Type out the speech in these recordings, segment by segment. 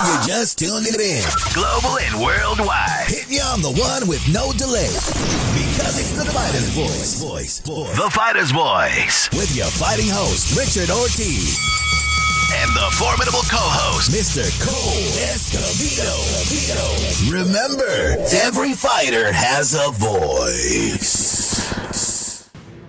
You just tuned it in. Global and worldwide. Hitting you on the one with no delay. Because it's the fighter's voice. The Fighter's Voice. With your fighting host, Richard Ortiz. And the formidable co-host, Mr. Cole Escobedo. Remember, every fighter has a voice.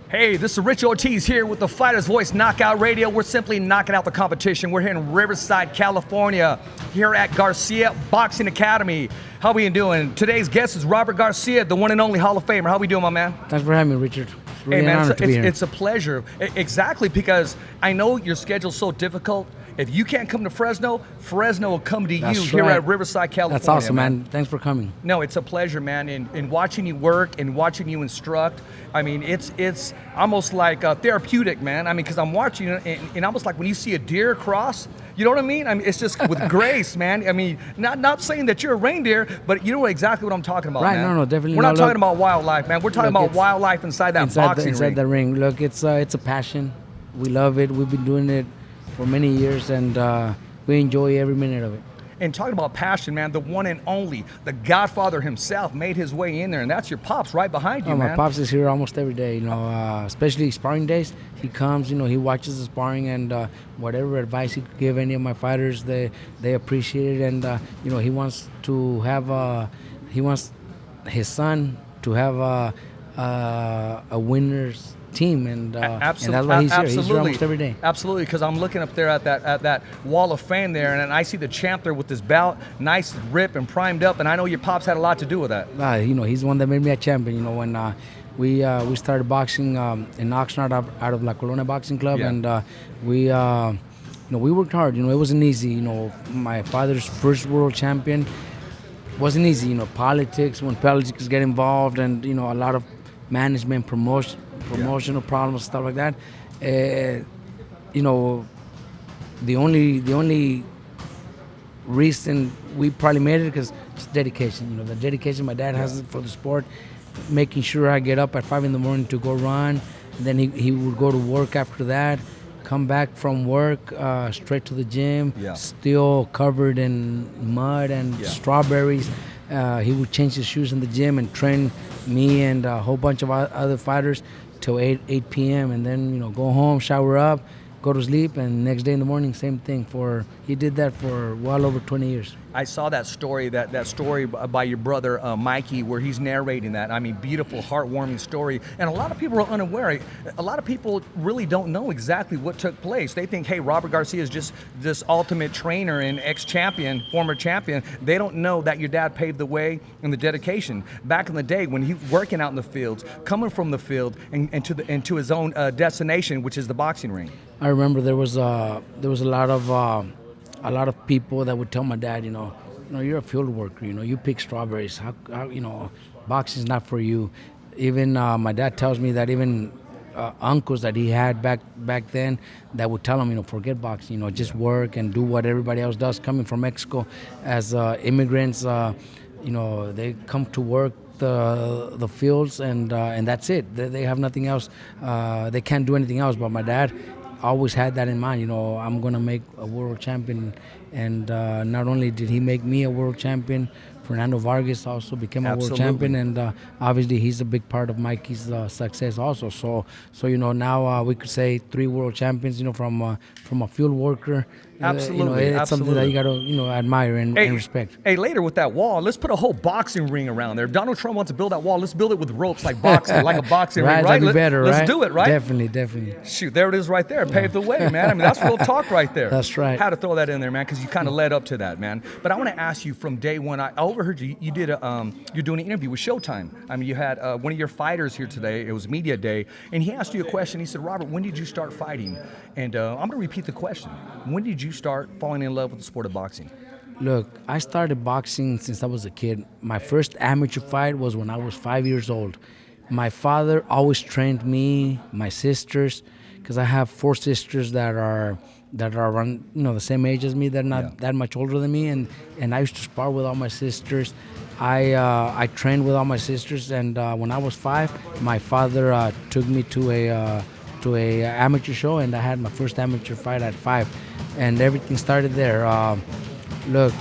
Hey, this is Rich Ortiz here with the Fighter's Voice Knockout Radio. We're simply knocking out the competition. We're here in Riverside, California, here at Garcia Boxing Academy. How we doing? Today's guest is Robert Garcia, the one and only Hall of Famer. How we doing, my man? Thanks for having me, Richard. It's really hey, man, an honor to be here. it's a pleasure. Exactly, because I know your schedule's so difficult. If you can't come to Fresno, Fresno will come to you here at Riverside, California. That's awesome, man. Thanks for coming. No, it's a pleasure, man. And watching you work and watching you instruct, I mean, it's almost like therapeutic, man. I mean, because I'm watching you, and almost like when you see a deer cross, you know what I mean? I mean, it's just with grace, man. I mean, not saying that you're a reindeer, but you know exactly what I'm talking about, right, man. No, definitely. We're not talking about wildlife, man. We're talking about wildlife inside that boxing ring. Inside the ring. Look, it's a passion. We love it. We've been doing it for many years, and we enjoy every minute of it. And talking about passion, man, the one and only, the Godfather himself made his way in there, and that's your pops right behind you, man. My pops is here almost every day, you know, especially sparring days. He comes, you know, he watches the sparring, and whatever advice he could give any of my fighters, they appreciate it, and you know, he wants his son to have a winner's team, and that's why he's here. He's here almost every day. Absolutely, because I'm looking up there at that wall of fame there, and I see the champ there with his belt, nice rip and primed up, and I know your pops had a lot to do with that. You know, he's the one that made me a champion. You know, when we started boxing in Oxnard out of La Colonia Boxing Club, and we worked hard. You know, it wasn't easy. You know, my father's first world champion wasn't easy. You know, when politics get involved, and you know, a lot of management promotional problems, stuff like that. You know, the only reason we probably made it because it's dedication. You know, the dedication my dad has for the sport, making sure I get up at 5 a.m. to go run, and then he would go to work after that, come back from work straight to the gym, still covered in mud and strawberries. He would change his shoes in the gym and train me and a whole bunch of other fighters till 8 p.m. and then, you know, go home, shower up, go to sleep, and next day in the morning, same thing. He did that for well over 20 years. I saw that story, that story by your brother Mikey, where he's narrating that. I mean, beautiful, heartwarming story. And a lot of people are unaware. A lot of people really don't know exactly what took place. They think, hey, Robert Garcia is just this ultimate trainer and ex-champion, former champion. They don't know that your dad paved the way and the dedication. Back in the day when he was working out in the fields, coming from the field and to his own destination, which is the boxing ring. I remember there was a lot of people that would tell my dad, you know, you're a field worker, you know, you pick strawberries. How you know, boxing's not for you. Even my dad tells me that even uncles that he had back then that would tell him, you know, forget boxing, you know, just work and do what everybody else does. Coming from Mexico as immigrants, you know, they come to work the fields and that's it. They have nothing else. They can't do anything else. But my dad always had that in mind, you know, I'm going to make a world champion. And not only did he make me a world champion, Fernando Vargas also became a world champion, and obviously he's a big part of Mikey's success also. So you know, now we could say 3 world champions, you know, from a field worker. Absolutely, you know, it's something that you got to, you know, admire and respect. Hey, later with that wall, let's put a whole boxing ring around there. If Donald Trump wants to build that wall, let's build it with ropes like boxing, like a boxing ring, right? That'd be better, let's do it, right? Definitely. Shoot, there it is right there. Pave the way, man. I mean, that's real talk right there. That's right. Had to throw that in there, man, because you kind of led up to that, man. But I want to ask you from day one. I overheard you did you're doing an interview with Showtime. I mean, you had one of your fighters here today. It was media day, and he asked you a question. He said, Robert, when did you start fighting? And I'm going to repeat the question. When did you start falling in love with the sport of boxing? Look, I started boxing since I was a kid. My first amateur fight was when I was 5 years old. My father always trained me, my sisters, because I have 4 sisters that are around, you know, the same age as me. They're not that much older than me, and I used to spar with all my sisters. I trained with all my sisters, and when I was 5, my father took me to a amateur show, and I had my first amateur fight at 5, and everything started there. Look,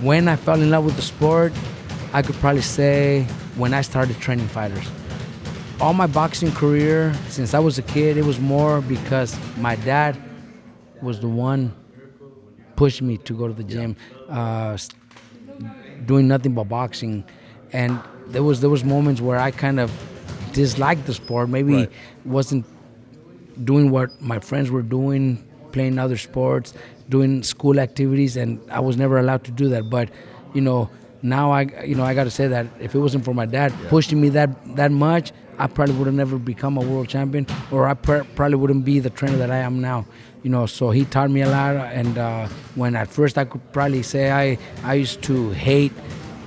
when I fell in love with the sport, I could probably say when I started training fighters. All my boxing career, since I was a kid, it was more because my dad was the one pushing me to go to the gym, doing nothing but boxing. And there was moments where I kind of disliked the sport. Maybe wasn't doing what my friends were doing, playing other sports, doing school activities, and I was never allowed to do that. But, now I got to say that if it wasn't for my dad pushing me that much, I probably would have never become a world champion, or I probably wouldn't be the trainer that I am now. So he taught me a lot, and when at first I could probably say I used to hate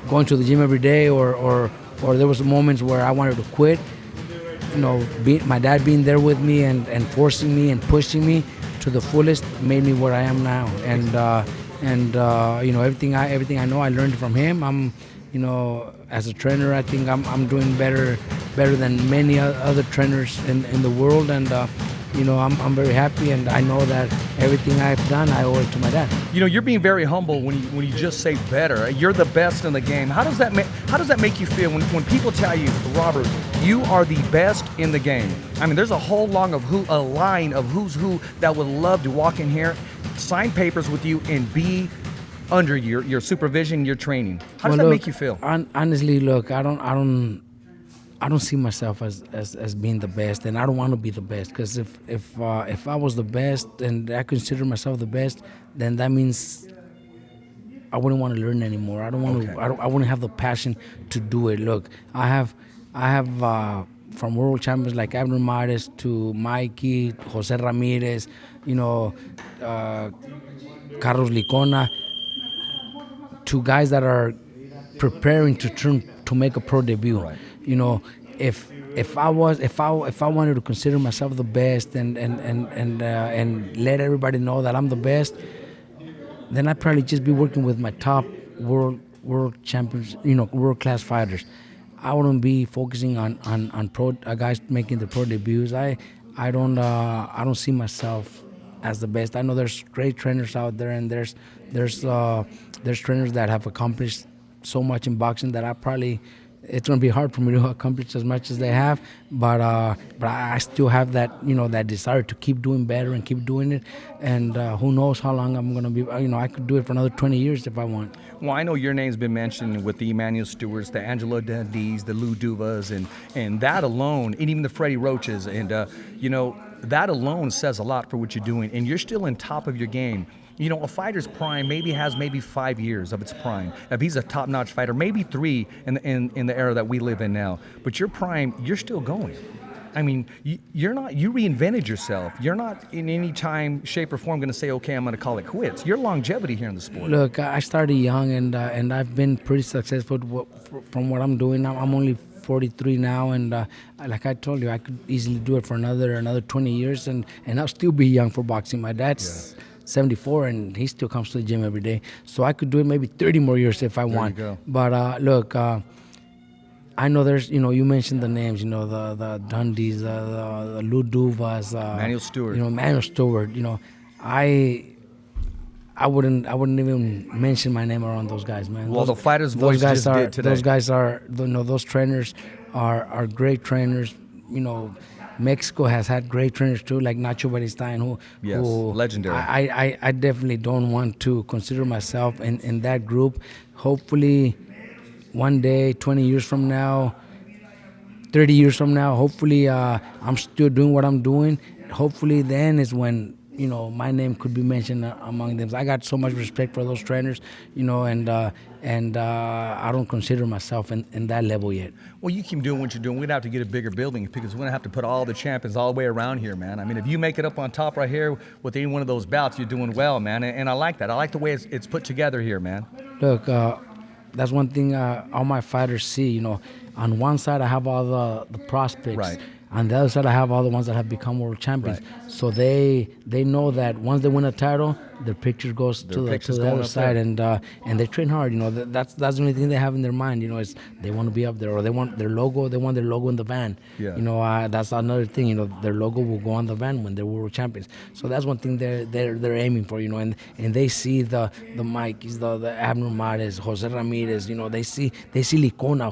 going to the gym every day, or there was moments where I wanted to quit. My dad being there with me and forcing me and pushing me to the fullest made me what I am now. And everything I know, I learned from him. I'm, as a trainer, I think I'm doing better than many other trainers in the world, and I'm very happy, and I know that everything I've done, I owe it to my dad. You're being very humble when you just say better. You're the best in the game. How does that make you feel when people tell you, Robert, you are the best in the game? I mean, there's a whole line of who's who that would love to walk in here, sign papers with you, and be under your supervision, your training. How does that make you feel? Honestly, look, I don't see myself as being the best, and I don't want to be the best, because if I was the best and I consider myself the best, then that means I wouldn't want to learn anymore. I don't want to. I wouldn't have the passion to do it. Look, I have from world champions like Ramirez to Mikey, Jose Ramirez, Carlos Licona, to guys that are preparing to make a pro debut. Right. If I wanted to consider myself the best and let everybody know that I'm the best, then I'd probably just be working with my top world champions, world class fighters. I wouldn't be focusing on pro guys making the pro debuts. I don't see myself as the best. I know there's great trainers out there, and there's trainers that have accomplished so much in boxing that it's going to be hard for me to accomplish as much as they have, but I still have that that desire to keep doing better and keep doing it, and who knows how long I'm going to be. I could do it for another 20 years if I want. Well, I know your name's been mentioned with the Emmanuel Stewarts, the Angelo Dundees, the Lou Duvas, and that alone, and even the Freddie Roaches, and that alone says a lot for what you're doing, and you're still in top of your game. A fighter's prime has 5 years of its prime. If he's a top-notch fighter, maybe 3 in the era that we live in now. But your prime, you're still going. I mean, you reinvented yourself. You're not in any time, shape, or form going to say, okay, I'm going to call it quits. Your longevity here in the sport. Look, I started young, and I've been pretty successful from what I'm doing now. I'm only 43 now, and like I told you, I could easily do it for another 20 years, and I'll still be young for boxing. My dad's 74, and he still comes to the gym every day. So I could do it maybe 30 more years if I want. There you go. But look, I know there's, you mentioned the names, the Dundees, the Lou Duvas, Manuel Stewart. Manuel Stewart. I wouldn't even mention my name around those guys, man. Well, the Fighter's Voice just did today. Those guys are, those trainers are great trainers. Mexico has had great trainers too, like Nacho Beristain, who legendary. I definitely don't want to consider myself in that group. Hopefully, one day, 20 years from now, 30 years from now, hopefully I'm still doing what I'm doing. Hopefully, then is when my name could be mentioned among them. I got so much respect for those trainers, and I don't consider myself in that level yet. Well, you keep doing what you're doing. We'd have to get a bigger building because we're going to have to put all the champions all the way around here, man. I mean, if you make it up on top right here with any one of those bouts, you're doing well, man. And I like that. I like the way it's put together here, man. Look, that's one thing all my fighters see. On one side, I have all the prospects. Right. On the other side, I have all the ones that have become world champions. Right. So they know that once they win a title, their picture goes to the picture's other going up side, there. and they train hard. You know, that's the only thing they have in their mind. You know, is they want to be up there, or they want their logo. They want their logo in the van. Yeah. You know, that's another thing. You know, their logo will go on the van when they're world champions. So that's one thing they're aiming for. You know, and they see the Mikeys, the Abner Mares, Jose Ramirez. You know, they see Licona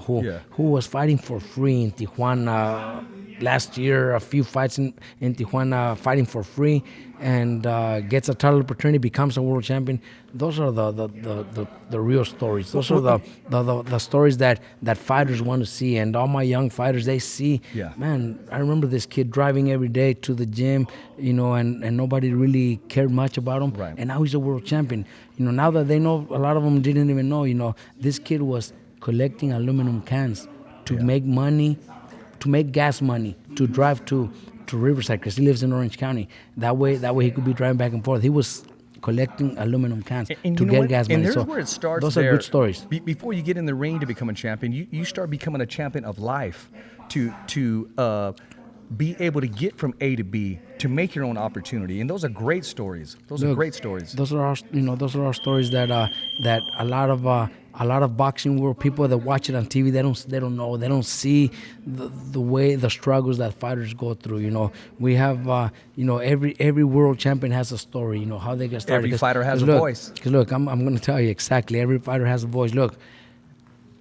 who was fighting for free in Tijuana. Last year, a few fights in Tijuana, fighting for free, and gets a title opportunity, becomes a world champion. Those are the real stories. Those are the stories that fighters want to see. And all my young fighters, they see, man, I remember this kid driving every day to the gym, you know, and nobody really cared much about him. Right. And now he's a world champion. You know, now that they know, a lot of them didn't even know, you know, this kid was collecting aluminum cans to make money, to make gas money, to drive to Riverside, because he lives in Orange County. That way he could be driving back and forth. He was collecting aluminum cans and to get gas money. And there's so where it starts. Those there. are good stories. Before you get in the ring to become a champion, you start becoming a champion of life to be able to get from A to B, to make your own opportunity. And those are great stories. Those are great stories. Those are our stories that a lot of boxing world people that watch it on TV, they don't know, they don't see the way, the struggles that fighters go through. You know, we have every world champion has a story. You know how they get started. Every fighter has a voice. Because look, I'm going to tell you exactly. Every fighter has a voice. Look,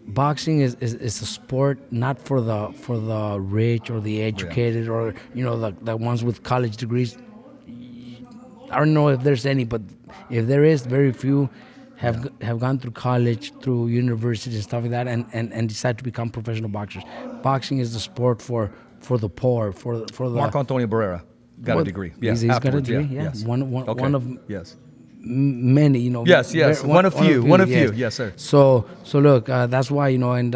boxing is a sport not for the rich or the educated or the ones with college degrees. I don't know if there's any, but if there is, very few have gone through college, through university and stuff like that, and decide to become professional boxers. Boxing is the sport for the poor, for the Marco Antonio Barrera got a degree. Yeah, he's got a degree. Yeah, yes. One of yes. Many, Yes, one of few. Yes, sir. So look, that's why, and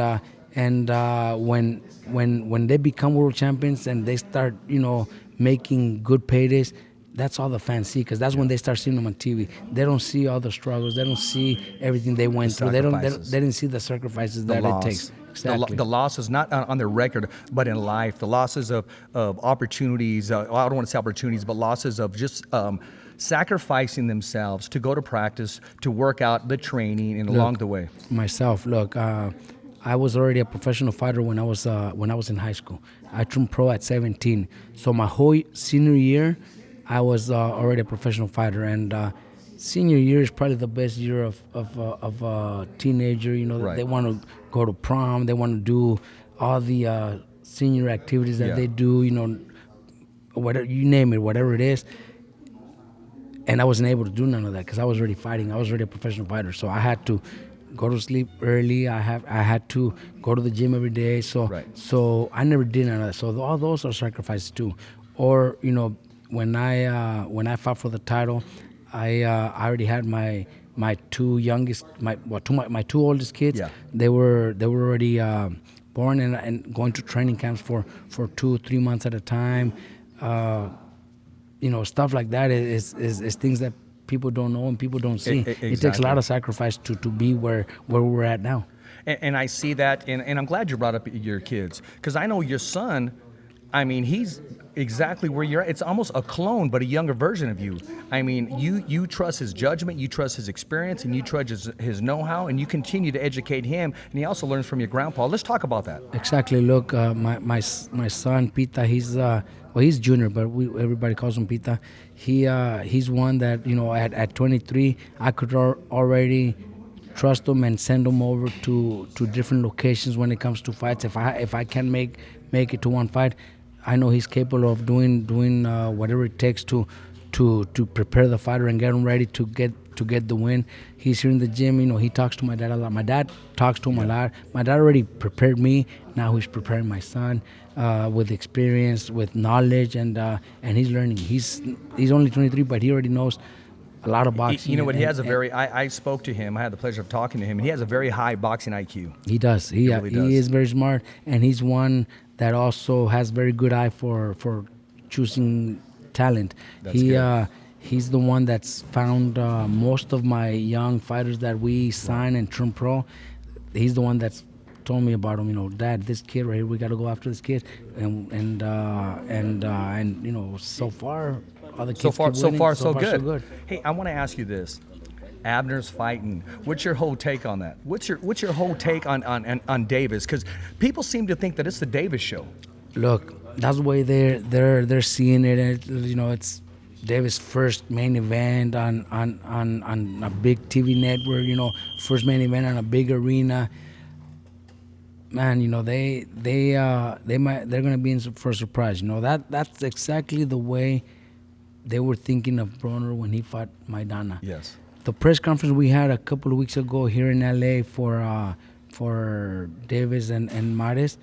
when they become world champions and they start, making good paydays, that's all the fans see, because that's when they start seeing them on TV. They don't see all the struggles. They don't see everything they went through. They didn't see the sacrifices that it takes. Exactly. The losses, not on their record, but in life. The losses of opportunities. I don't want to say opportunities, but losses of just sacrificing themselves to go to practice, to work out the training, and along the way. Myself, look, I was already a professional fighter when I was in high school. I turned pro at 17. So my whole senior year, I was already a professional fighter, and senior year is probably the best year of a teenager. Right. They want to go to prom, they want to do all the senior activities that they do. Whatever you name it, whatever it is. And I wasn't able to do none of that because I was already fighting. I was already a professional fighter, so I had to go to sleep early. I had to go to the gym every day. So I never did none of that. So all those are sacrifices too. Or when I fought for the title, I already had my two youngest, my two oldest kids. Yeah. They were already born and going to training camps for 2-3 months at a time. Stuff like that is things that people don't know and people don't see. Exactly. It takes a lot of sacrifice to be where we're at now. And I see that, and I'm glad you brought up your kids, because I know your son, I mean, he's exactly where you're at. It's almost a clone, but a younger version of you. I mean, you trust his judgment, you trust his experience, and you trust his know-how, and you continue to educate him, and he also learns from your grandpa. Let's talk about that. Exactly. Look, my son, Pita, he's junior, but everybody calls him Pita. He's one that, at 23, I could already trust him and send him over to different locations when it comes to fights. If I can make it to one fight, I know he's capable of doing whatever it takes to prepare the fighter and get him ready to get the win. He's here in the gym. He talks to my dad a lot. My dad talks to him a lot. My dad already prepared me. Now he's preparing my son with experience, with knowledge, and he's learning. He's only 23, but he already knows a lot of boxing. He has a very. I spoke to him. I had the pleasure of talking to him. And he has a very high boxing IQ. He does. He really does. He is very smart, and he's one that also has very good eye for choosing talent. He's the one that's found most of my young fighters that we sign and turn pro. He's the one that's told me about him. Dad, this kid right here, we got to go after this kid, and so far all the kids So far, keep winning. so good. Hey, I want to ask you this. Abner's fighting. What's your whole take on that? What's your whole take on Davis? Because people seem to think that it's the Davis show. Look, that's the way they're seeing it. And it's Davis' first main event on a big TV network. First main event on a big arena. Man, they're gonna be in for a surprise. That's exactly the way they were thinking of Broner when he fought Maidana. Yes. The press conference we had a couple of weeks ago here in LA for Davis and Mares,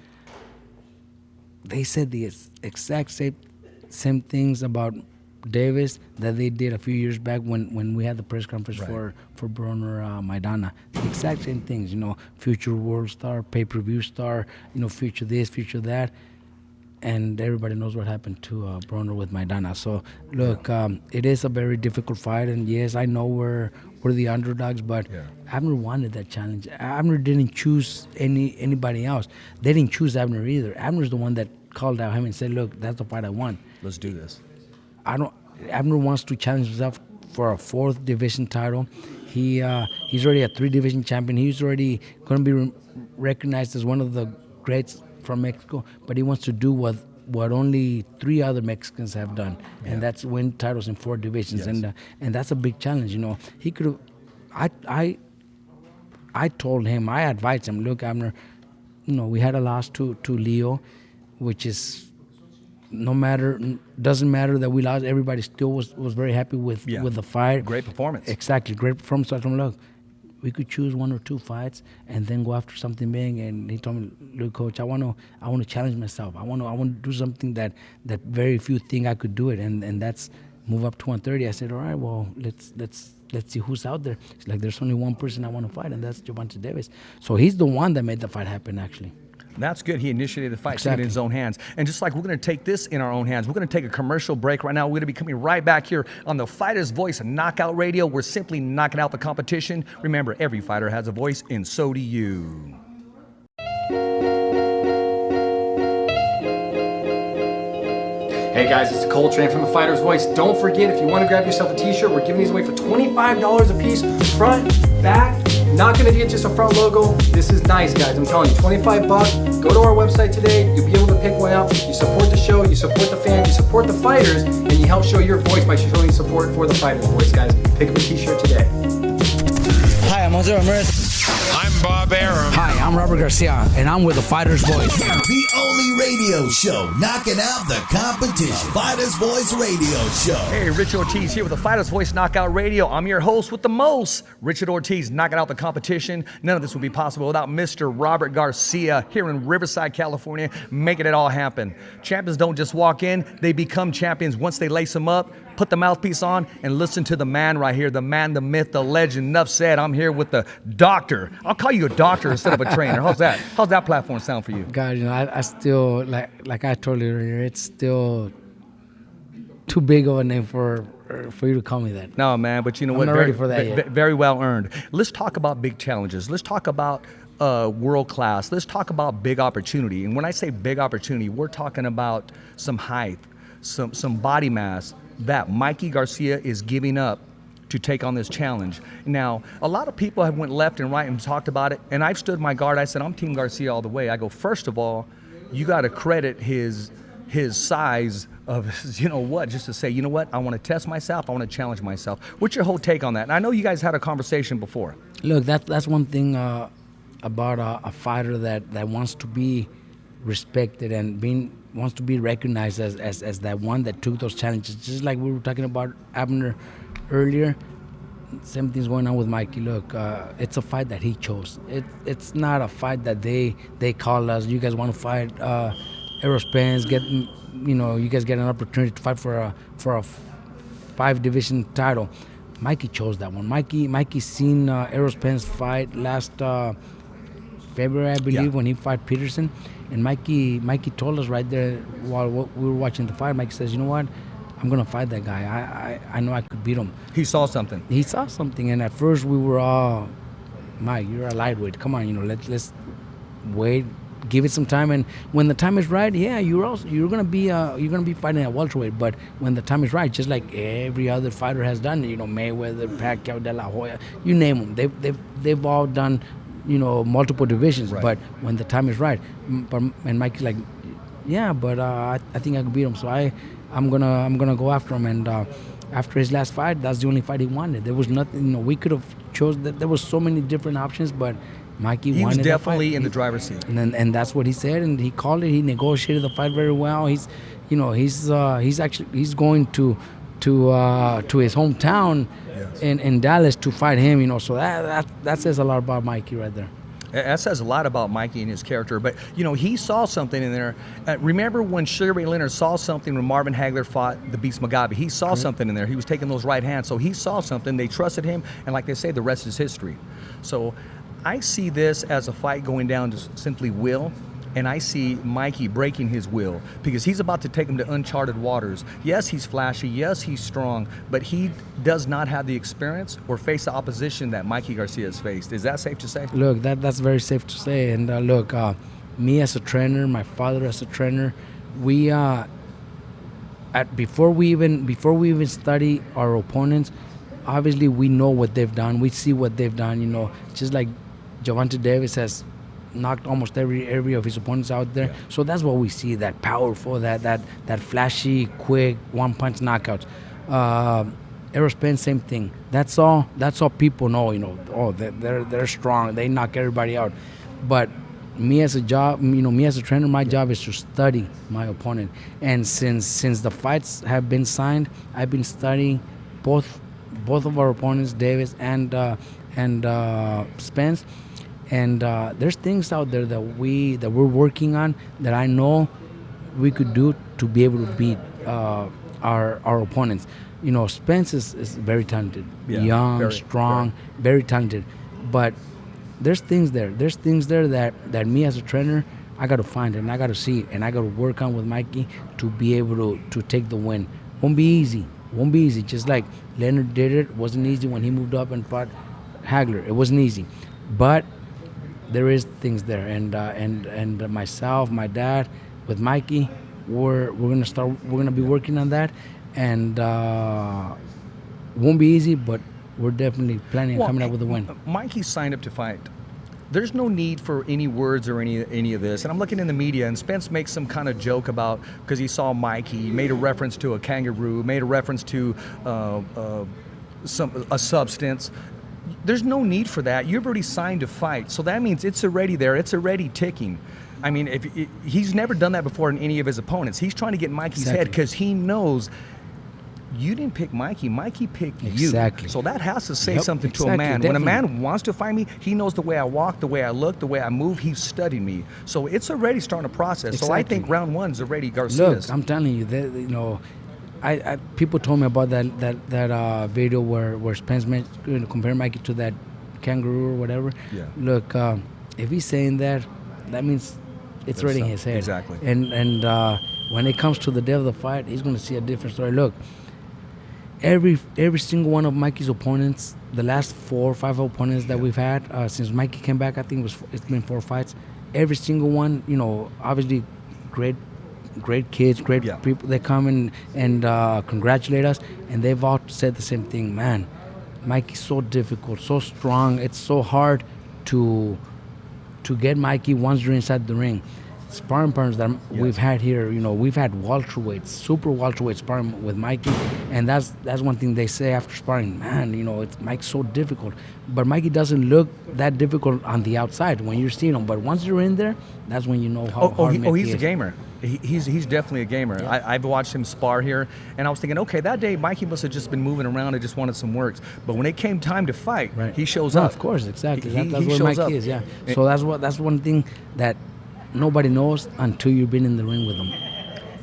they said the exact same things about Davis that they did a few years back when we had the press conference for Broner Maidana. The exact same things, future world star, pay-per-view star, future this, future that. And everybody knows what happened to Broner with Maidana. So, look, it is a very difficult fight. And, yes, I know we're the underdogs, but Abner wanted that challenge. Abner didn't choose anybody else. They didn't choose Abner either. Abner's the one that called out him and said, look, that's the fight I want. Let's do this. Abner wants to challenge himself for a 4th division title. He's already a 3-division champion. He's already going to be recognized as one of the greats from Mexico, but he wants to do what only 3 other Mexicans have done, and that's win titles in 4 divisions. Yes. And that's a big challenge. He could have. I told him, I advised him, look, Abner, we had a loss to Leo, which is doesn't matter that we lost. Everybody still was very happy with the fight. Great performance. Exactly, great performance. So I told him, look, we could choose 1 or 2 fights and then go after something big. And he told me, look, coach, I want to challenge myself. I want to do something that very few think I could do it, and that's move up to 130. I said, all right, well, let's see who's out there. It's like there's only one person I want to fight, and that's Gervonta Davis. So he's the one that made the fight happen, actually. That's good. He initiated the fight, Exactly. taking it in his own hands. And just like we're going to take this in our own hands, we're going to take a commercial break right now. We're going to be coming right back here on the Fighter's Voice Knockout Radio. We're simply knocking out the competition. Remember, every fighter has a voice, and so do you. Hey guys, it's Cole Train from the Fighter's Voice. Don't forget, if you want to grab yourself a t-shirt, we're giving these away for $25 a piece. Front, back, not going to get just a front logo. This is nice, guys. I'm telling you, 25 bucks. Go to our website today. You'll be able to pick one out. You support the show, you support the fans, you support the fighters, and you help show your voice by showing support for the Fighter's Voice, guys. Pick up a t-shirt today. Hi, I'm Jose Ramirez. I'm Bob Arum. Hi, I'm Robert Garcia, and I'm with the Fighter's Voice. The only radio show knocking out the competition. Fighter's Voice Radio Show. Hey, Rich Ortiz here with the Fighter's Voice Knockout Radio. I'm your host with the most, Richard Ortiz, knocking out the competition. None of this would be possible without Mr. Robert Garcia here in Riverside, California, making it all happen. Champions don't just walk in, they become champions once they lace them up, put the mouthpiece on, and listen to the man right here, the man, the myth, the legend. Enough said. I'm here with the doctor. I'll call you a doctor instead of a trainer. How's that? How's that platform sound for you? God, I still, like I told you earlier, it's still too big of a name for you to call me that. No, man, but you know I'm what? not ready for that yet. Very well earned. Let's talk about big challenges. Let's talk about world class. Let's talk about big opportunity. And when I say big opportunity, we're talking about some height, some body mass that Mikey Garcia is giving up to take on this challenge. Now, a lot of people have went left and right and talked about it, and I've stood my guard. I said, I'm Team Garcia all the way. I go, first of all, you got to credit his size of, just to say, you know what, I want to test myself, I want to challenge myself. What's your whole take on that? And I know you guys had a conversation before. Look, that's one thing about a fighter that wants to be respected and wants to be recognized as that one that took those challenges. Just like we were talking about Abner earlier, same thing's going on with Mikey. Look, it's a fight that he chose. It's not a fight that they call us. You guys want to fight Errol Spence? You guys get an opportunity to fight for a 5-division title. Mikey chose that one. Mikey seen Errol Spence fight last February, I believe, when he fought Peterson. And Mikey told us right there while we were watching the fight, Mikey says, you know what, I'm going to fight that guy. I know I could beat him. He saw something. And at first we were all, Mike, you're a lightweight. Come on, let's wait, give it some time, and when the time is right, yeah, you're gonna be fighting at welterweight. But when the time is right, just like every other fighter has done, Mayweather, Pacquiao, De La Hoya, you name them, they've all done, multiple divisions. Right. But when the time is right, and Mikey's like, yeah, but I think I can beat him, so I'm gonna go after him. And after his last fight, that's the only fight he wanted. There was nothing, we could have chose that. There was so many different options, but Mikey wanted. He was that definitely fight. in the driver's seat. And that's what he said, and he called it. He negotiated the fight very well. He's going to his hometown in Dallas to fight him. So that says a lot about Mikey right there. That says a lot about Mikey and his character. But, he saw something in there. Remember when Sugar Ray Leonard saw something when Marvin Hagler fought the Beast Mugabe? He saw something in there. He was taking those right hands. So he saw something. They trusted him. And like they say, the rest is history. So I see this as a fight going down to simply will. And I see Mikey breaking his will because he's about to take him to uncharted waters. Yes, he's flashy. Yes, he's strong. But he does not have the experience or face the opposition that Mikey Garcia has faced. Is that safe to say? Look, that's very safe to say. And look, me as a trainer, my father as a trainer, we before we even study our opponents, obviously we know what they've done. We see what they've done. Just like Gervonta Davis has knocked almost every of his opponents out there. Yeah. So that's what we see, that powerful, that flashy, quick, one-punch knockouts. Errol Spence, same thing. That's all people know, they're strong, they knock everybody out. But me as a trainer, my job is to study my opponent. And since the fights have been signed, I've been studying both of our opponents, Davis and Spence. And there's things out there that we're working on that I know we could do to be able to beat our opponents. Spence is very talented, young, strong, very talented. But there's things there. There's things there that me as a trainer, I got to find it and I got to see it and I got to work on with Mikey to be able to take the win. Won't be easy. Just like Leonard did it. Wasn't easy when he moved up and fought Hagler. It wasn't easy, but there is things there, and myself, my dad, with Mikey, we're gonna be working on that, and won't be easy, but we're definitely planning on coming up with a win. Mikey signed up to fight. There's no need for any words or any of this. And I'm looking in the media, and Spence makes some kind of joke about because he saw Mikey, he made a reference to a kangaroo, made a reference to a substance. There's no need for that. You've already signed to fight, so that means it's already there. It's already ticking. I mean, he's never done that before in any of his opponents. He's trying to get Mikey's head because he knows you didn't pick Mikey. Mikey picked you. Exactly. So that has to say something to a man. Definitely. When a man wants to fight me, he knows the way I walk, the way I look, the way I move. He's studied me. So it's already starting a process. Exactly. So I think round one's already Garcia's. Look, I'm telling you, I people told me about that video where Spence compared Mikey to that kangaroo or whatever. Yeah. Look, if he's saying that means it's already in his head. Exactly. And when it comes to the day of the fight, he's going to see a different story. Look, every single one of Mikey's opponents, the last 4 or 5 opponents that we've had since Mikey came back, I think it's been 4 fights. Every single one, obviously great kids, great people. They come and congratulate us, and they've all said the same thing. Man, Mikey's so difficult, so strong. It's so hard to get Mikey once you're inside the ring. Sparring partners that we've had here, we've had welterweights, super welterweight sparring with Mikey, and that's one thing they say after sparring. Man, it's Mike's so difficult, but Mikey doesn't look that difficult on the outside when you're seeing him. But once you're in there, that's when you know how hard Mikey is. He's a gamer. He's definitely a gamer. Yeah. I've watched him spar here, and I was thinking, okay, that day Mikey must have just been moving around and just wanted some works. But when it came time to fight, he shows up. Of course, exactly. That's what Mikey is. Yeah. So that's one thing that nobody knows until you've been in the ring with him.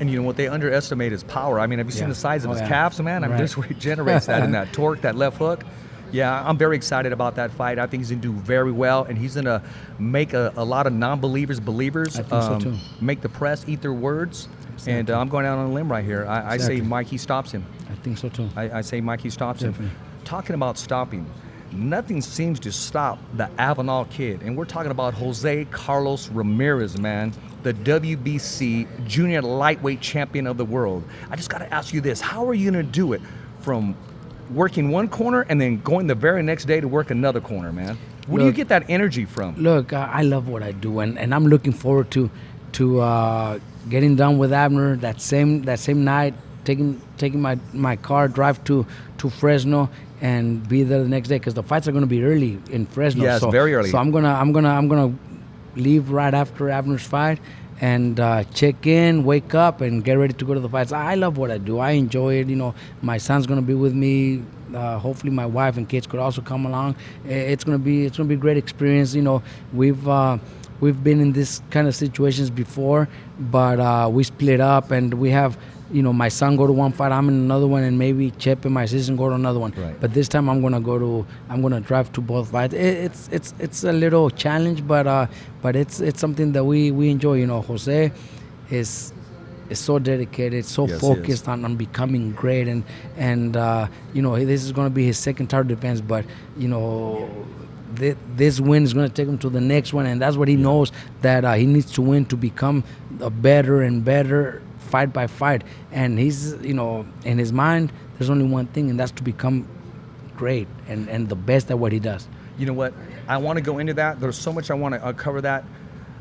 And what they underestimate is power. I mean, have you seen the size of his calves, man? I mean, just where he generates that and that torque, that left hook. Yeah, I'm very excited about that fight. I think he's going to do very well, and he's going to make a lot of non-believers believers. I think so too. Make the press eat their words. Exactly. And I'm going out on a limb right here. I say Mikey stops him. I think so too. I say Mikey stops him. Talking about stopping, nothing seems to stop the Avenal kid. And we're talking about Jose Carlos Ramirez, man, the WBC junior lightweight champion of the world. I just got to ask you this. How are you going to do it from working one corner and then going the very next day to work another corner, man? Where do you get that energy from? Look, I love what I do, and I'm looking forward to getting done with Abner that same night, taking my car, drive to Fresno, and be there the next day, because the fights are going to be early in Fresno. Yes, very early. So I'm gonna leave right after Abner's fight and check in, wake up, and get ready to go to the fights. I love what I do. I enjoy it. You know, my son's gonna be with me. Hopefully, my wife and kids could also come along. It's gonna be a great experience. You know, we've been in this kind of situations before, but we split up, and we have, you know, my son go to one fight, I'm in another one, and maybe Chip and my assistant go to another one. Right. But this time I'm gonna drive to both fights. It's a little challenge, but it's something that we enjoy. You know, Jose is so dedicated, so focused on becoming great, and you know, this is gonna be his second title defense, but you know, this win is going to take him to the next one, and that's what he knows, that he needs to win to become a better and better fight by fight. And he's, you know, in his mind, there's only one thing, and that's to become great and the best at what he does. You know what? I want to go into that. There's so much I want to cover that.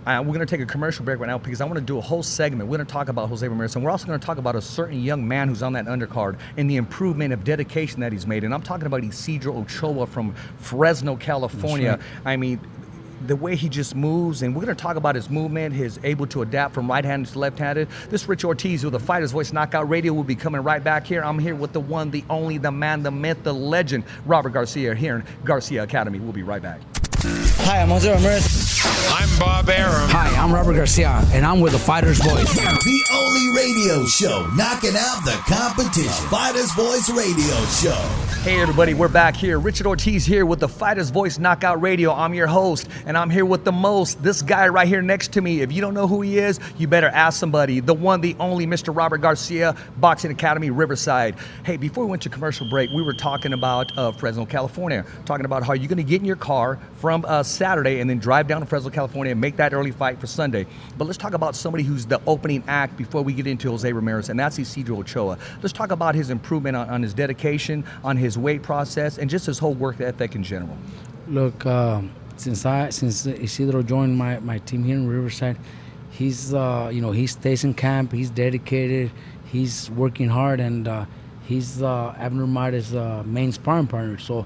We're going to take a commercial break right now because I want to do a whole segment. We're going to talk about Jose Ramirez, and we're also going to talk about a certain young man who's on that undercard and the improvement of dedication that he's made. And I'm talking about Isidro Ochoa from Fresno, California. That's right. I mean, the way he just moves, and we're going to talk about his movement, his able to adapt from right-handed to left-handed. This Rich Ortiz with the Fighter's Voice Knockout Radio will be coming right back here. I'm here with the one, the only, the man, the myth, the legend, Robert Garcia here in Garcia Academy. We'll be right back. Hi, I'm Jose Ramirez. I'm Bob Arum. Hi, I'm Robert Garcia, and I'm with the Fighter's Voice. The only radio show knocking out the competition. Fighter's Voice Radio Show. Hey everybody, we're back here. Richard Ortiz here with the Fighter's Voice Knockout Radio. I'm your host, and I'm here with the most. This guy right here next to me. If you don't know who he is, you better ask somebody. The one, the only, Mr. Robert Garcia, Boxing Academy, Riverside. Hey, before we went to commercial break, we were talking about Fresno, California. Talking about how you're going to get in your car from Saturday and then drive down to Fresno, California and make that early fight for Sunday. But let's talk about somebody who's the opening act before we get into Jose Ramirez, and that's Isidro Ochoa. Let's talk about his improvement on his dedication, on his weight process, and just his whole work ethic in general. Look, since Isidro joined my team here in Riverside, he's he stays in camp. He's dedicated. He's working hard, and he's Abner Marez's main sparring partner. So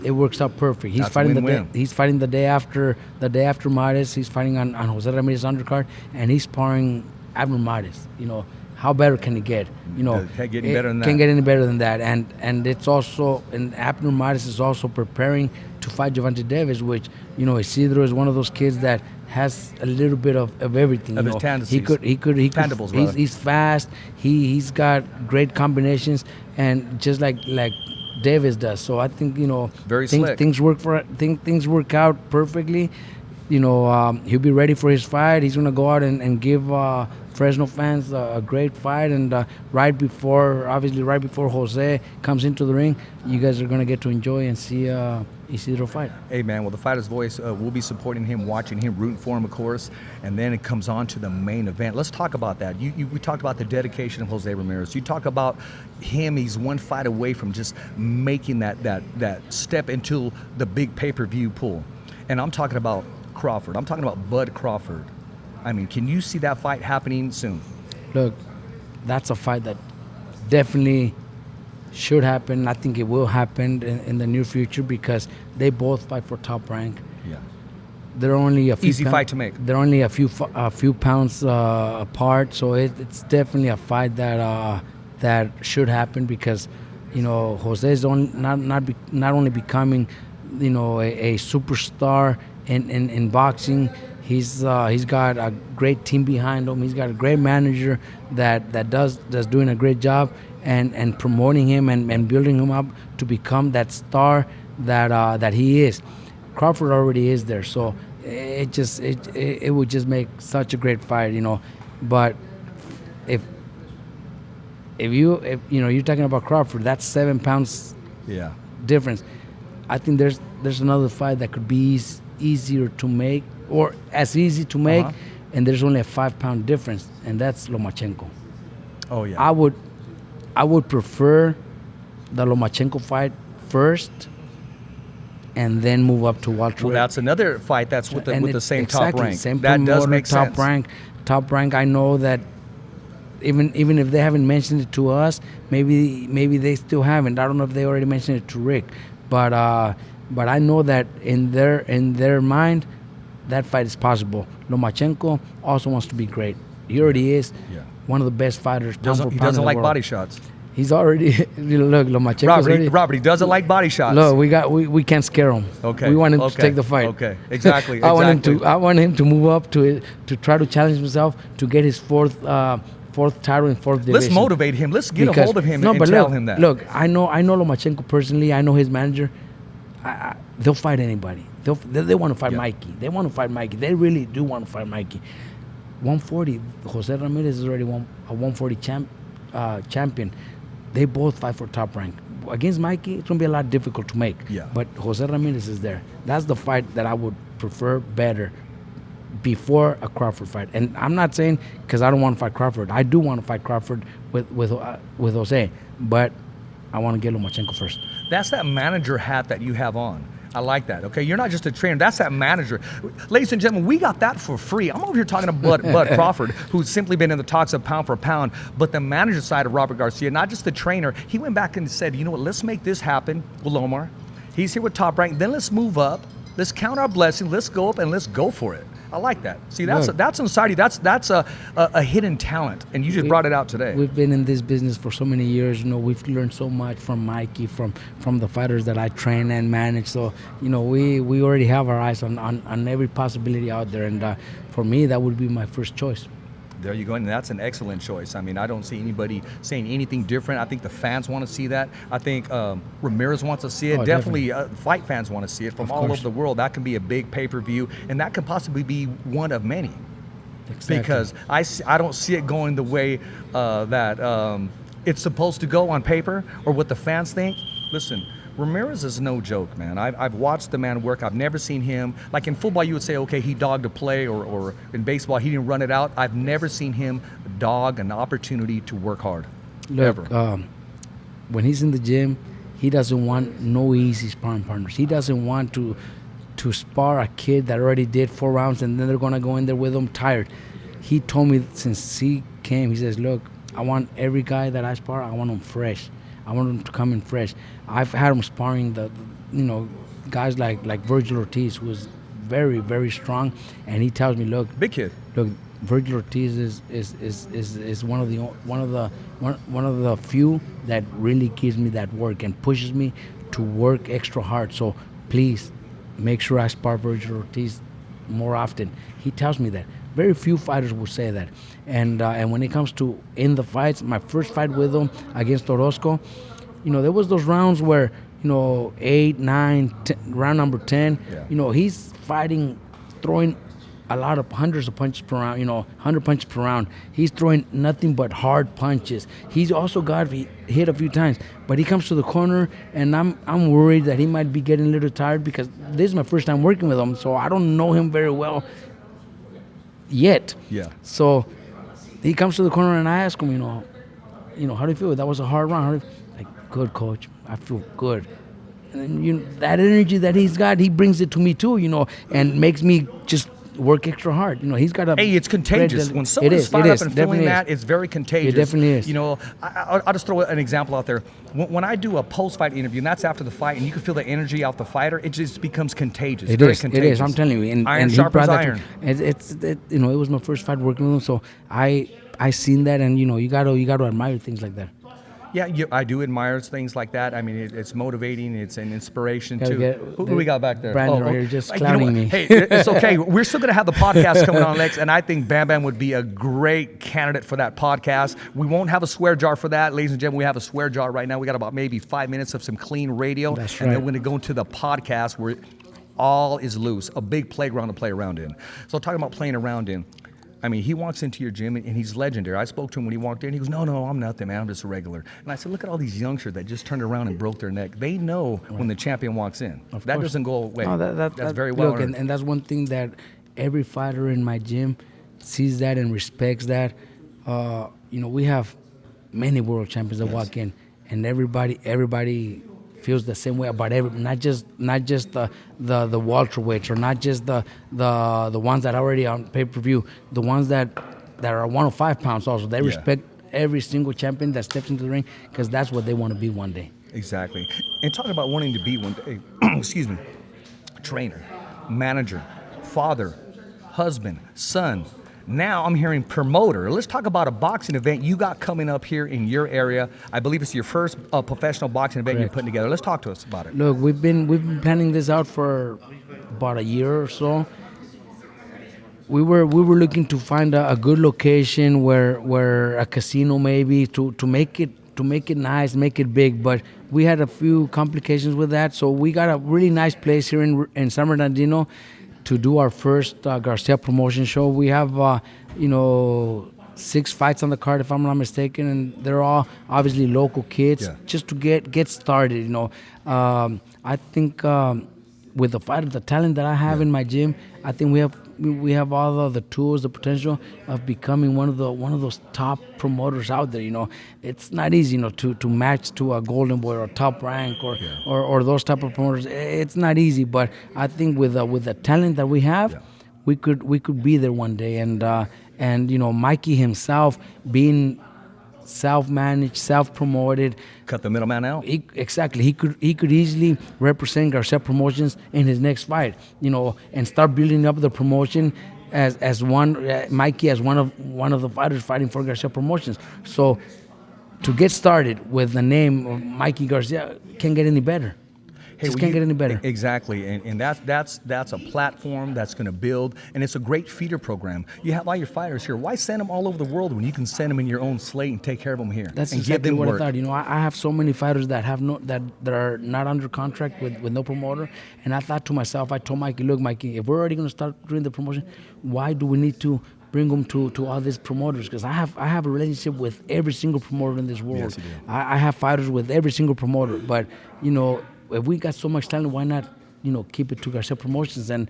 it works out perfect. He's fighting the day after Marez. He's fighting on Jose Ramirez undercard, and he's sparring Abner Marez. You know, how better can it get? You know, can't get any better than that. Can't get any better than that. And it's also, and Abner Marez is also preparing to fight Gervonta Davis, which, you know, Isidro is one of those kids that has a little bit of everything. Of you his know, tendencies. Tangibles, he's fast. He's got great combinations, and just like Davis does. So I think, you know, things work out perfectly. You know, he'll be ready for his fight. He's gonna go out and give Fresno fans a great fight. And right before Jose comes into the ring, you guys are gonna get to enjoy and see Isidro fight. Hey man, well, the Fighter's Voice will be supporting him, watching him, rooting for him, of course, and then it comes on to the main event. Let's talk about that. We talked about the dedication of Jose Ramirez. You talk about him. He's one fight away from just making that step into the big pay-per-view pool, and I'm talking about Crawford. I'm talking about Bud Crawford. I mean, can you see that fight happening soon? Look, that's a fight that definitely should happen. I think it will happen in the near future because they both fight for top rank. Yeah. They're only a few easy fight to make. They're only a few pounds apart, so it's definitely a fight that should happen because, you know, Jose is not only becoming, you know, a superstar in boxing. He's got a great team behind him. He's got a great manager that's doing a great job and promoting him and building him up to become that star that he is. Crawford already is there, so it would just make such a great fight, you know. But if you know, you're talking about Crawford, that's 7 pounds difference. I think there's another fight that could be easier to make or as easy to make, and there's only a 5-pound difference, and that's Lomachenko. Oh yeah. I would prefer the Lomachenko fight first, and then move up to welterweight. Well, that's another fight that's with the same exactly, top rank. Same that does promoter, make top sense. Top rank. I know that even if they haven't mentioned it to us, maybe they still haven't. I don't know if they already mentioned it to Rick, but I know that in their mind, that fight is possible. Lomachenko also wants to be great. He already is. Yeah. One of the best fighters. He doesn't like body shots. He's already look Lomachenko. Robert, he doesn't like body shots. Look, we can't scare him. Okay. We want him to take the fight. Okay. Exactly. I want him to move up to try to challenge himself to get his fourth title in fourth division. Let's motivate him. Let's get a hold of him and tell him that. Look, I know Lomachenko personally. I know his manager. They'll fight anybody. They want to fight Mikey. They want to fight Mikey. They really do want to fight Mikey. 140. Jose Ramirez is already a 140 champion. They both fight for top rank. Against Mikey, it's going to be a lot difficult to make. Yeah. But Jose Ramirez is there. That's the fight that I would prefer better before a Crawford fight. And I'm not saying because I don't want to fight Crawford. I do want to fight Crawford with Jose. But I want to get Lomachenko first. That's that manager hat that you have on. I like that, okay? You're not just a trainer. That's that manager. Ladies and gentlemen, we got that for free. I'm over here talking to Bud Crawford, who's simply been in the talks of pound for pound, but the manager side of Robert Garcia, not just the trainer. He went back and said, you know what, let's make this happen with Lomar. He's here with Top Rank. Then let's move up. Let's count our blessings. Let's go up and let's go for it. I like that. See, that's inside you. That's a hidden talent, and you just brought it out today. We've been in this business for so many years. You know, we've learned so much from Mikey, from the fighters that I train and manage. So, you know, we already have our eyes on every possibility out there, and for me, that would be my first choice. There you go, and that's an excellent choice. I mean, I don't see anybody saying anything different. I think the fans want to see that. I think Ramirez wants to see it. Definitely fight fans want to see it from all over the world. That can be a big pay-per-view, and that can possibly be one of many. Exactly. Because I don't see it going the way that it's supposed to go on paper or what the fans think. Listen, Ramirez is no joke, man. I've watched the man work. I've never seen him. Like in football, you would say, okay, he dogged a play, or in baseball, he didn't run it out. I've never seen him dog an opportunity to work hard. Look, when he's in the gym, he doesn't want no easy sparring partners. He doesn't want to spar a kid that already did 4 rounds and then they're going to go in there with him tired. He told me since he came, he says, look, I want every guy that I spar, I want him fresh. I want him to come in fresh. I've had him sparring guys like Virgil Ortiz, who is very, very strong, and he tells me, look, big kid. Look, Virgil Ortiz is one of the few that really gives me that work and pushes me to work extra hard. So please make sure I spar Virgil Ortiz more often. He tells me that. Very few fighters will say that. And when it comes to in the fights, my first fight with him against Orozco, you know, there was those rounds where, you know, 8, 9, 10, round number 10, you know, he's fighting, throwing a lot of hundreds of punches per round, you know, 100 punches per round. He's throwing nothing but hard punches. He's also got hit a few times, but he comes to the corner, and I'm worried that he might be getting a little tired because this is my first time working with him, so I don't know him very well yet. Yeah. So he comes to the corner, and I ask him, you know, how do you feel? That was a hard round. Like, good, coach. I feel good. And then, you know, that energy that he's got, he brings it to me too, you know, and makes me just work extra hard. You know, he's got a... Hey, it's contagious. When someone is fired up and feeling that, it's very contagious. It definitely is. You know, I'll just throw an example out there. When I do a post-fight interview, and that's after the fight, and you can feel the energy out the fighter, it just becomes contagious. It is. I'm telling you. Iron sharpens iron. You know, it was my first fight working with him, so I seen that, and you know, you got to admire things like that. Yeah, I do admire things like that. I mean, it's motivating. It's an inspiration too. Who do we got back there? Brandon, right here, just clowning me. Hey, it's okay. We're still going to have the podcast coming on next, and I think Bam Bam would be a great candidate for that podcast. We won't have a swear jar for that. Ladies and gentlemen, we have a swear jar right now. We got about maybe 5 minutes of some clean radio. That's right. And then we're going to go into the podcast where all is loose, a big playground to play around in. So talking about playing around in, I mean, he walks into your gym and he's legendary. I spoke to him when he walked in. He goes, no, I'm nothing, man. I'm just a regular. And I said, look at all these youngsters that just turned around and broke their neck. They know when the champion walks in. That doesn't go away. No, that's very well earned. And that's one thing that every fighter in my gym sees that and respects that. We have many world champions that walk in, and everybody feels the same way about not just the welterweights, or not just the ones that are already on pay-per-view, the ones that are 105 pounds also. They respect every single champion that steps into the ring, because that's what they want to be one day. Exactly. And talking about wanting to be one day, excuse me, trainer, manager, father, husband, son. Now I'm hearing promoter. Let's talk about a boxing event you got coming up here in your area. I believe it's your first professional boxing event you're putting together. Let's talk to us about it. Look, we've been planning this out for about a year or so. We were looking to find a good location where a casino maybe to make it nice, make it big, but we had a few complications with that. So we got a really nice place here in San Bernardino to do our first Garcia promotion show. We have 6 fights on the card, if I'm not mistaken, and they're all obviously local kids, just to get started. I think with the talent that I have in my gym, I think we have all the tools, the potential of becoming one of those top promoters out there. It's not easy, to match to a Golden Boy or a Top Rank or those type of promoters. It's not easy, but I think with the talent that we have, we could be there one day. And Mikey himself being self-managed, self-promoted. Cut the middleman out. Exactly. He could easily represent Garcia Promotions in his next fight, and start building up the promotion as Mikey as one of the fighters fighting for Garcia Promotions. So to get started with the name of Mikey Garcia, can't get any better. Can't get any better. Exactly, and that's a platform that's going to build, and it's a great feeder program. You have all your fighters here. Why send them all over the world when you can send them in your own slate and take care of them here? That's and exactly give them what work. I thought. I have so many fighters that have that are not under contract with no promoter, and I thought to myself, I told Mikey, look, Mikey, if we're already going to start doing the promotion, why do we need to bring them to all these promoters? Because I have a relationship with every single promoter in this world. Yes, you do. I have fighters with every single promoter, but if we got so much talent, why not, keep it to Garcia Promotions? And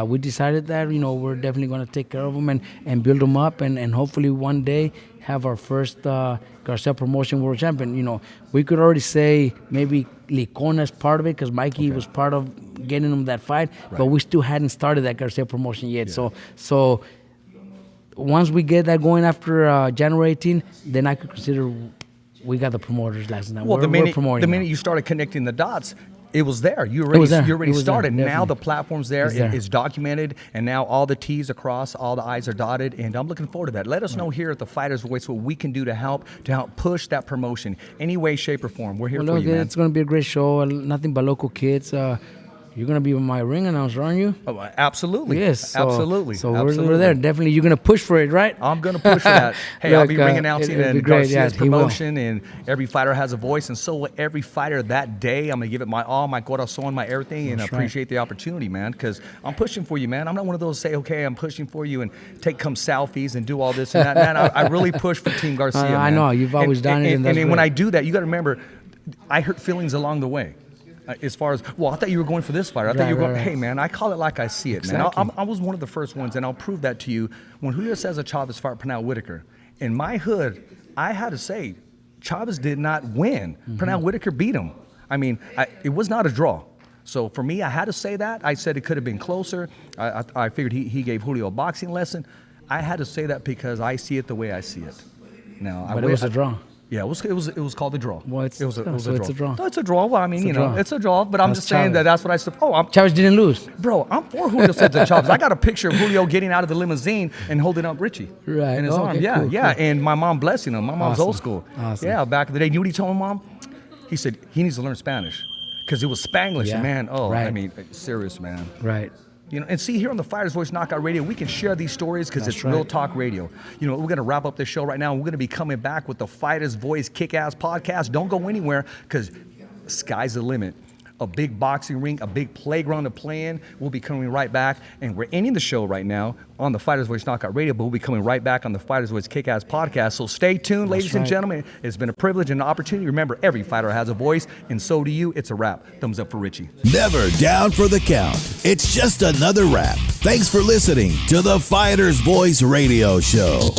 we decided that, we're definitely going to take care of them and build them up and hopefully one day have our first Garcia Promotion World Champion. We could already say maybe Licona is part of it because Mikey was part of getting them that fight, but we still hadn't started that Garcia Promotion yet. Yeah. So once we get that going after January 18, then I could consider we got the promoters last night. Well, the minute you started connecting the dots, it was there. You already started. There, now the platform's there. It's documented, and now all the T's are crossed, all the I's are dotted, and I'm looking forward to that. Let us know here at the Fighter's Voice what we can do to help push that promotion any way, shape, or form. We're here for you, man. It's going to be a great show. Nothing but local kids. You're going to be my ring announcer, aren't you? Oh, absolutely. Yes. Absolutely. So we're there. Definitely. You're going to push for it, right? I'm going to push for that. Hey, Look, I'll be ring announcing and Garcia's promotion, and every fighter has a voice, and so will every fighter that day. I'm going to give it my all, my corazón, my everything, and I appreciate the opportunity, man, because I'm pushing for you, man. I'm not one of those say, okay, I'm pushing for you and come selfies and do all this and that. Man, I really push for Team Garcia, man. I know. You've always done it. And when I do that, you got to remember, I hurt feelings along the way. As far as, I thought you were going for this fighter. I thought you were going, hey, man, I call it like I see it, man. I was one of the first ones, and I'll prove that to you. When Julio Cesar Chavez fought Pernell Whitaker, in my hood, I had to say, Chavez did not win. Mm-hmm. Pernell Whitaker beat him. I mean, it was not a draw. So for me, I had to say that. I said it could have been closer. I figured he gave Julio a boxing lesson. I had to say that because I see it the way I see it. Now, but it was a draw. Yeah, it was called the draw. Well, it's a draw. No, it's a draw. Well, I mean, it's a draw. But I'm just saying that's what I said. Chavez didn't lose. Bro, I'm for Julio Cesar Chavez. I got a picture of Julio getting out of the limousine and holding up Richie in his arm. Yeah, cool. And my mom blessing him. My mom's old school. Awesome. Yeah, back in the day. You know what he told my mom? He said he needs to learn Spanish because it was Spanglish. Yeah. Man, right. I mean, serious, man. Right. And see, here on the Fighter's Voice Knockout Radio, we can share these stories because it's real talk radio. We're going to wrap up this show right now. We're going to be coming back with the Fighter's Voice Kick-Ass podcast. Don't go anywhere because sky's the limit. a big boxing ring, a big playground to play in. We'll be coming right back, and we're ending the show right now on the Fighter's Voice Knockout Radio, but we'll be coming right back on the Fighter's Voice Kick-Ass Podcast. So stay tuned, ladies and gentlemen. It's been a privilege and an opportunity. Remember, every fighter has a voice, and so do you. It's a wrap. Thumbs up for Richie. Never down for the count. It's just another wrap. Thanks for listening to the Fighter's Voice Radio Show.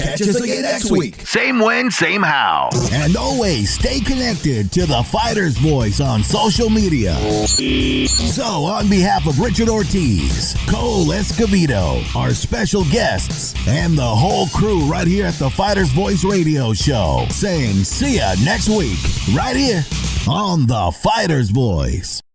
Catch us again next week. Same when, same how. And always stay connected to the Fighter's Voice on social media. So, on behalf of Richard Ortiz, Cole Escovedo, our special guests, and the whole crew right here at the Fighter's Voice Radio Show, saying see ya next week, right here on the Fighter's Voice.